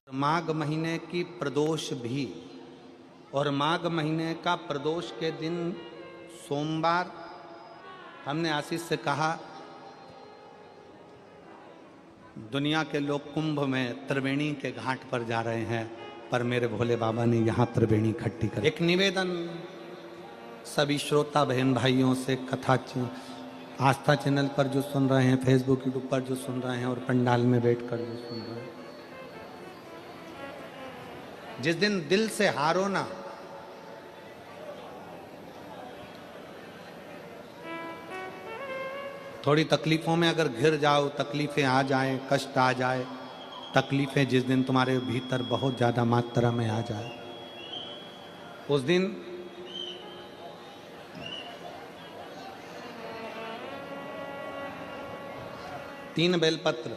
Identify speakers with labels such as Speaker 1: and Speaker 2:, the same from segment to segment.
Speaker 1: माघ महीने की प्रदोष भी, और माघ महीने का प्रदोष के दिन सोमवार हमने आशीष से कहा, दुनिया के लोग कुंभ में त्रिवेणी के घाट पर जा रहे हैं, पर मेरे भोले बाबा ने यहाँ त्रिवेणी इकट्ठी कर। एक निवेदन सभी श्रोता बहन भाइयों से, कथा आस्था चैनल पर जो सुन रहे हैं, फेसबुक यूट्यूब पर जो सुन रहे हैं और पंडाल में बैठकर जो सुन रहे हैं, जिस दिन दिल से हारो ना, थोड़ी तकलीफों में अगर घिर जाओ, तकलीफें आ जाए, कष्ट आ जाए, तकलीफें जिस दिन तुम्हारे भीतर बहुत ज्यादा मात्रा में आ जाए, उस दिन तीन बेलपत्र,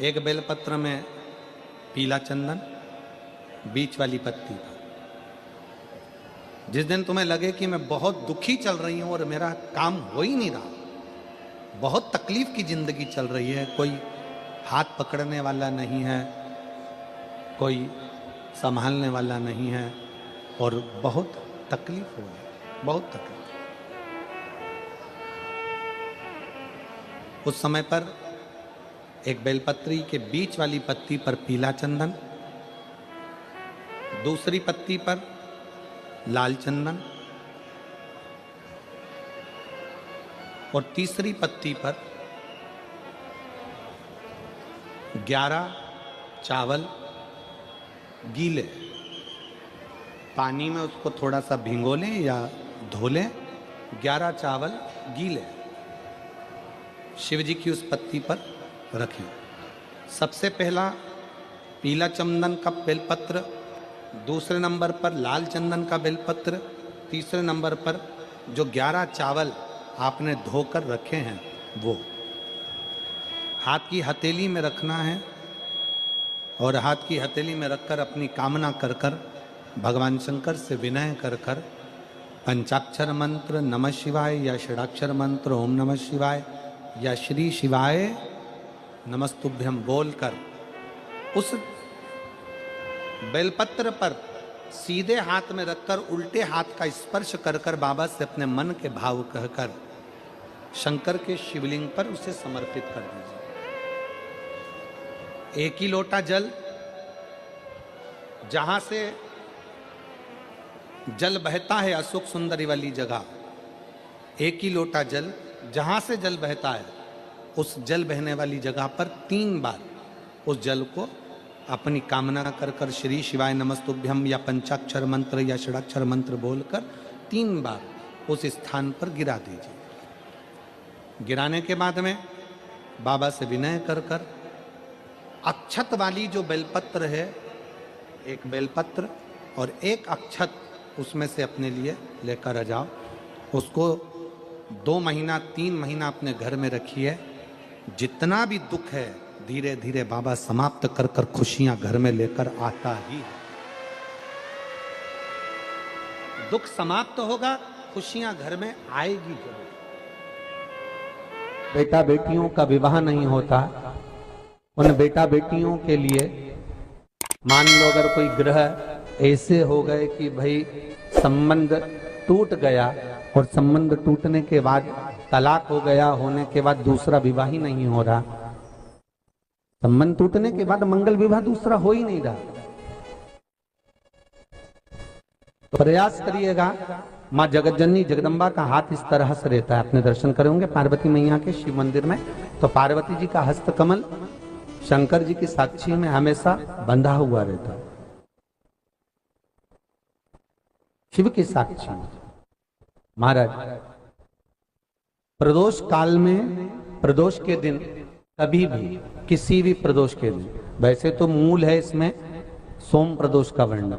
Speaker 1: एक बेलपत्र में पीला चंदन, बीच वाली पत्ती। जिस दिन तुम्हें लगे कि मैं बहुत दुखी चल रही हूं और मेरा काम हो ही नहीं रहा, बहुत तकलीफ की जिंदगी चल रही है, कोई हाथ पकड़ने वाला नहीं है, कोई संभालने वाला नहीं है और बहुत तकलीफ हो रही, बहुत तकलीफ। उस समय पर एक बेलपत्री के बीच वाली पत्ती पर पीला चंदन, दूसरी पत्ती पर लाल चंदन और तीसरी पत्ती पर 11 चावल गीले, पानी में उसको थोड़ा सा भिगो लें या धो लें, 11 चावल गीले शिव जी की उस पत्ती पर रखें। सबसे पहला पीला चंदन का बेलपत्र, दूसरे नंबर पर लाल चंदन का बेलपत्र, तीसरे नंबर पर जो 11 चावल आपने धोकर रखे हैं वो हाथ की हथेली में रखना है और हाथ की हथेली में रखकर अपनी कामना कर कर भगवान शंकर से विनय कर कर पंचाक्षर मंत्र नमः शिवाय या षडाक्षर मंत्र ओम नमः शिवाय या श्री शिवाय नमस्तुभ्यम बोलकर उस बेलपत्र पर सीधे हाथ में रखकर उल्टे हाथ का स्पर्श कर कर बाबा से अपने मन के भाव कहकर शंकर के शिवलिंग पर उसे समर्पित कर दीजिए। एक ही लोटा जल, जहां से जल बहता है अशोक सुंदरी वाली जगह, एक ही लोटा जल, जहां से जल बहता है उस जल बहने वाली जगह पर 3 बार उस जल को अपनी कामना कर कर श्री शिवाय नमस्तुभ्यम या पंचाक्षर मंत्र या षडाक्षर मंत्र बोलकर 3 बार उस स्थान पर गिरा दीजिए। गिराने के बाद में बाबा से विनय कर कर अक्षत वाली जो बेलपत्र है, एक बेलपत्र और एक अक्षत उसमें से अपने लिए लेकर आ जाओ। उसको 2 महीना 3 महीना अपने घर में रखिए। जितना भी दुख है धीरे धीरे बाबा समाप्त कर कर खुशियां घर में लेकर आता ही है। दुख समाप्त होगा, खुशियां घर में आएगी जरूर। बेटा बेटियों का विवाह नहीं होता, उन बेटा बेटियों के लिए मान लो अगर कोई ग्रह ऐसे हो गए कि भाई संबंध टूट गया और संबंध टूटने के बाद तलाक हो गया, होने के बाद दूसरा विवाह ही नहीं हो रहा, संबंध टूटने के बाद मंगल विवाह दूसरा हो ही नहीं रहा, तो प्रयास करिएगा। माँ जगतजननी जगदम्बा का हाथ इस तरह से रहता है, अपने दर्शन करेंगे पार्वती मैया के शिव मंदिर में, तो पार्वती जी का हस्त कमल शंकर जी की साक्षी में हमेशा बंधा हुआ रहता है, शिव की साक्षी में। महाराज प्रदोष काल में, प्रदोष के दिन कभी भी, किसी भी प्रदोष के दिन, वैसे तो मूल है इसमें सोम प्रदोष का वर्णन,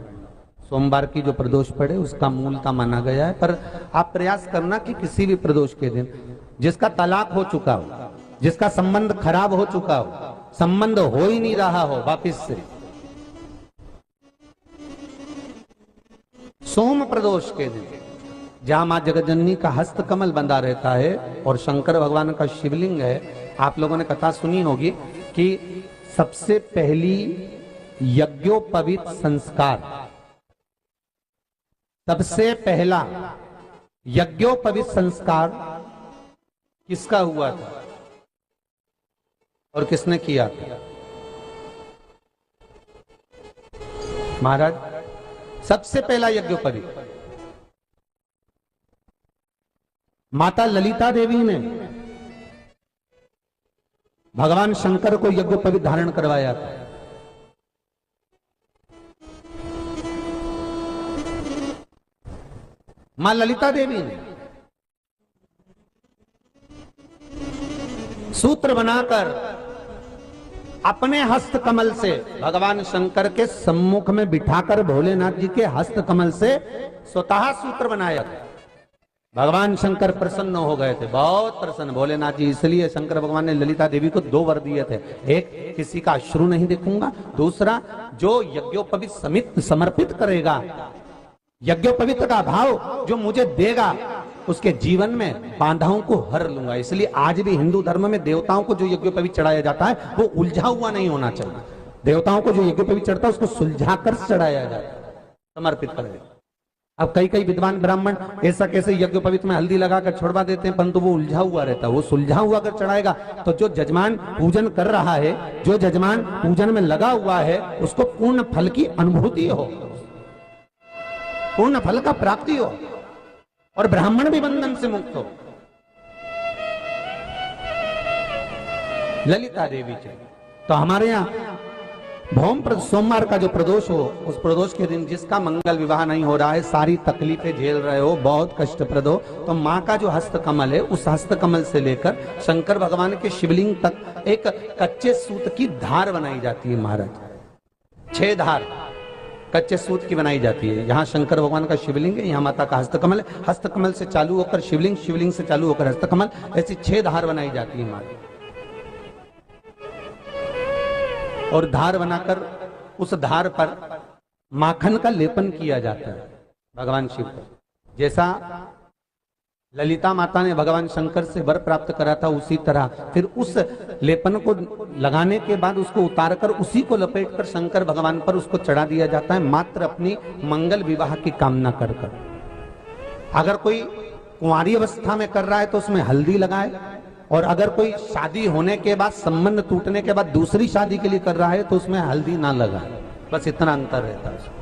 Speaker 1: सोमवार की जो प्रदोष पड़े उसका मूलता माना गया है, पर आप प्रयास करना कि किसी भी प्रदोष के दिन जिसका तलाक हो चुका हो, जिसका संबंध खराब हो चुका हो, संबंध हो ही नहीं रहा हो वापिस से, सोम प्रदोष के दिन जहां मां जगतजननी का हस्त कमल बंधा रहता है और शंकर भगवान का शिवलिंग है। आप लोगों ने कथा सुनी होगी कि सबसे पहली यज्ञोपवीत संस्कार, सबसे पहला यज्ञोपवीत संस्कार किसका हुआ था और किसने किया था? महाराज, सबसे पहला यज्ञोपवीत माता ललिता देवी ने भगवान शंकर को यज्ञोपवीत धारण करवाया था। मां ललिता देवी ने सूत्र बनाकर अपने हस्त कमल से भगवान शंकर के सम्मुख में बिठाकर भोलेनाथ जी के हस्त कमल से स्वतः सूत्र बनाया था। भगवान शंकर प्रसन्न हो गए थे, बहुत प्रसन्न भोलेनाथ जी। इसलिए शंकर भगवान ने ललिता देवी को 2 वर दिए थे, एक किसी का अश्रु नहीं देखूंगा, दूसरा जो यज्ञोपवीत समित समर्पित करेगा, यज्ञोपवीत का भाव जो मुझे देगा, उसके जीवन में बाधाओं को हर लूंगा। इसलिए आज भी हिंदू धर्म में देवताओं को जो यज्ञोपवीत चढ़ाया जाता है वो उलझा हुआ नहीं होना चाहिए। देवताओं को जो यज्ञोपवीत चढ़ता है उसको सुलझाकर चढ़ाया जाता है, समर्पित करेगा। अब कई विद्वान ब्राह्मण ऐसा कैसे यज्ञोपवीत में हल्दी लगाकर छोड़वा देते हैं, परंतु वो उलझा हुआ रहता है। वो सुलझा हुआ अगर चढ़ाएगा तो जो जजमान पूजन कर रहा है, जो जजमान पूजन में लगा हुआ है, उसको पूर्ण फल की अनुभूति हो, पूर्ण फल का प्राप्ति हो और ब्राह्मण भी बंधन से मुक्त हो। ललिता देवी जी तो हमारे यहाँ भौम सोमवार का जो प्रदोष हो, उस प्रदोष के दिन जिसका मंगल विवाह नहीं हो रहा है, सारी तकलीफें झेल रहे हो, बहुत कष्टप्रद हो, तो माँ का जो हस्त कमल है, उस हस्त कमल से लेकर शंकर भगवान के शिवलिंग तक एक कच्चे सूत की धार बनाई जाती है। महाराज 6 धार कच्चे सूत की बनाई जाती है। यहाँ शंकर भगवान का शिवलिंग है, यहाँ माता का हस्तकमल है, हस्तकमल से चालू होकर शिवलिंग, शिवलिंग से चालू होकर हस्तकमल, ऐसी 6 धार बनाई जाती है माता। और धार बनाकर उस धार पर माखन का लेपन किया जाता है भगवान शिव को। जैसा ललिता माता ने भगवान शंकर से वर प्राप्त करा था, उसी तरह फिर उस लेपन को लगाने के बाद उसको उतारकर उसी को लपेटकर शंकर भगवान पर उसको चढ़ा दिया जाता है, मात्र अपनी मंगल विवाह की कामना कर कर। अगर कोई कुंवारी अवस्था में कर रहा है तो उसमें हल्दी लगाए, और अगर कोई शादी होने के बाद, संबंध टूटने के बाद दूसरी शादी के लिए कर रहा है तो उसमें हल्दी ना लगाए। बस इतना अंतर रहता है।